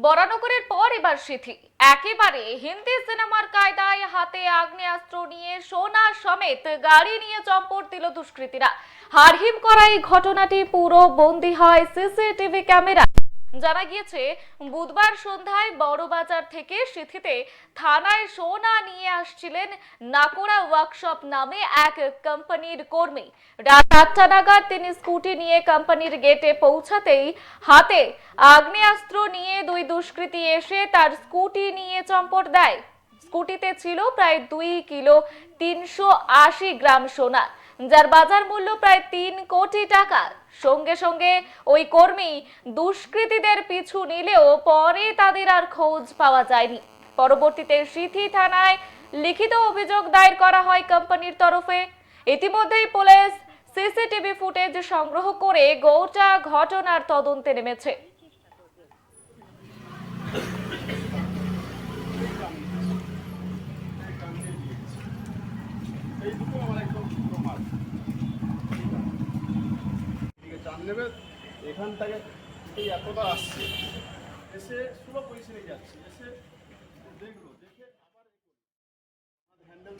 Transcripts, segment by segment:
বরানগরের পর এবার সিথি একেবারে হিন্দি সিনেমার কায়দায় হাতে আগ্নেয়াস্ত্র নিয়ে সোনা সমেত গাড়ি নিয়ে চম্পট দিল দুষ্কৃতীরা। হাড়হিম করা এই ঘটনাটি পুরো বন্দী হয় সিসিটিভি ক্যামেরা। জানা গিয়েছে বুধবার সন্ধ্যায় বড়বাজার থেকে সিথিতে থানায় সোনা নিয়ে আসছিলেন নাকোড়া ওয়ার্কশপ নামে এক কোম্পানির কর্মী। রাত 8টা নাগাদ তিনি স্কুটি নিয়ে কোম্পানির গেটে পৌঁছাতেই হাতে আগ্নেয়াস্ত্র নিয়ে দুই দুষ্কৃতী এসে তার স্কুটি নিয়ে চম্পট দেয়। স্কুটিতে ছিল প্রায় 2 কিলো 380 গ্রাম সোনা, যার বাজার মূল্য প্রায় 3 কোটি টাকা। সঙ্গে সঙ্গে ওই কর্মী দুষ্কৃতীদের পিছু নিলেও পরে তাদের আর খোঁজ পাওয়া যায়নি। পরবর্তীতে সিথি থানায় লিখিত অভিযোগ দায়ের করা হয় কোম্পানির তরফে। ইতিমধ্যেই পুলিশ সিসিটিভি ফুটেজ সংগ্রহ করে গোটা ঘটনার তদন্তে নেমেছে। এখান থেকে এই এতটা আসছে, এসে স্লো পজিশনে যাচ্ছে, এসে দেখলো, দেখে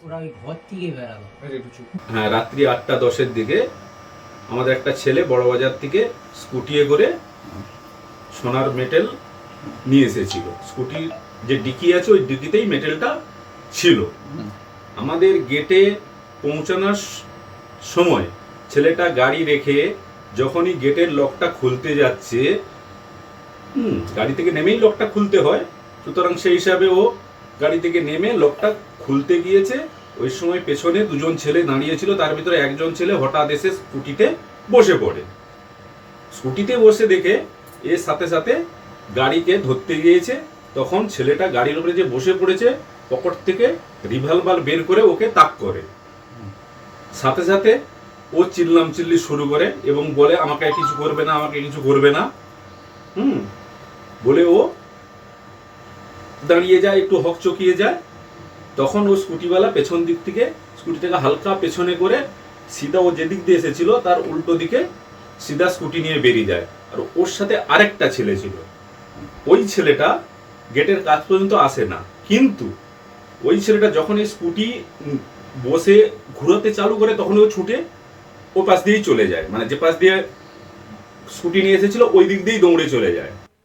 ওরা ওই ঘর থেকে বেরালো। হ্যাঁ, রাত্রি 8টা 10-এর দিকে আমাদের একটা ছেলে বড়বাজার থেকে স্কুটিয়ে করে সোনার মেটেল নিয়ে এসেছিল। স্কুটির যে ডিকি আছে ওই ডিকিতেই মেটেলটা ছিল। আমাদের গেটে পৌঁছানোর সময় ছেলেটা গাড়ি রেখে যখনই গেটের লকটা খুলতে যাচ্ছে, গাড়ি থেকে নেমেই লকটা খুলতে হয়, সুতরাং সেই হিসাবে ও গাড়ি থেকে নেমে লকটা খুলতে গিয়েছে। ওই সময় পেছনে দুজন ছেলে দাঁড়িয়েছিল, তার ভিতরে একজন ছেলে হঠাৎ এসে স্কুটিতে বসে পড়ে। স্কুটিতে বসে দেখে এর সাথে সাথে গাড়িকে ধরতে গিয়েছে। তখন ছেলেটা গাড়ির উপরে যে বসে পড়েছে, পকেট থেকে রিভলভার বের করে ওকে তাক করে। সাথে সাথে ও চিল্লি শুরু করে এবং বলে আমাকে কিছু করবে না, আমাকে কিছু করবে না। বলে ও দাঁড়িয়ে যায়, একটু হকচকিয়ে যায়। তখন ও স্কুটিওয়ালা পেছন দিক থেকে স্কুটিটাকে হালকা পেছনে করে সিধা ও যেদিক দিয়ে এসেছিল তার উল্টো দিকে সিধা স্কুটি নিয়ে বেরিয়ে যায়। আর ওর সাথে আরেকটা ছেলে ছিল। ওই ছেলেটা গেটের কাছ পর্যন্ত আসে না, কিন্তু ওই ছেলেটা যখন এই স্কুটি বসে ঘুরাতে চালু করে তখন ও ছুটে ও পাশ দিয়েই চলে যায়, মানে যে পাশ দিয়ে স্কুটি নিয়ে এসেছিল ওই দিক দিয়েই দৌড়ে চলে যায়।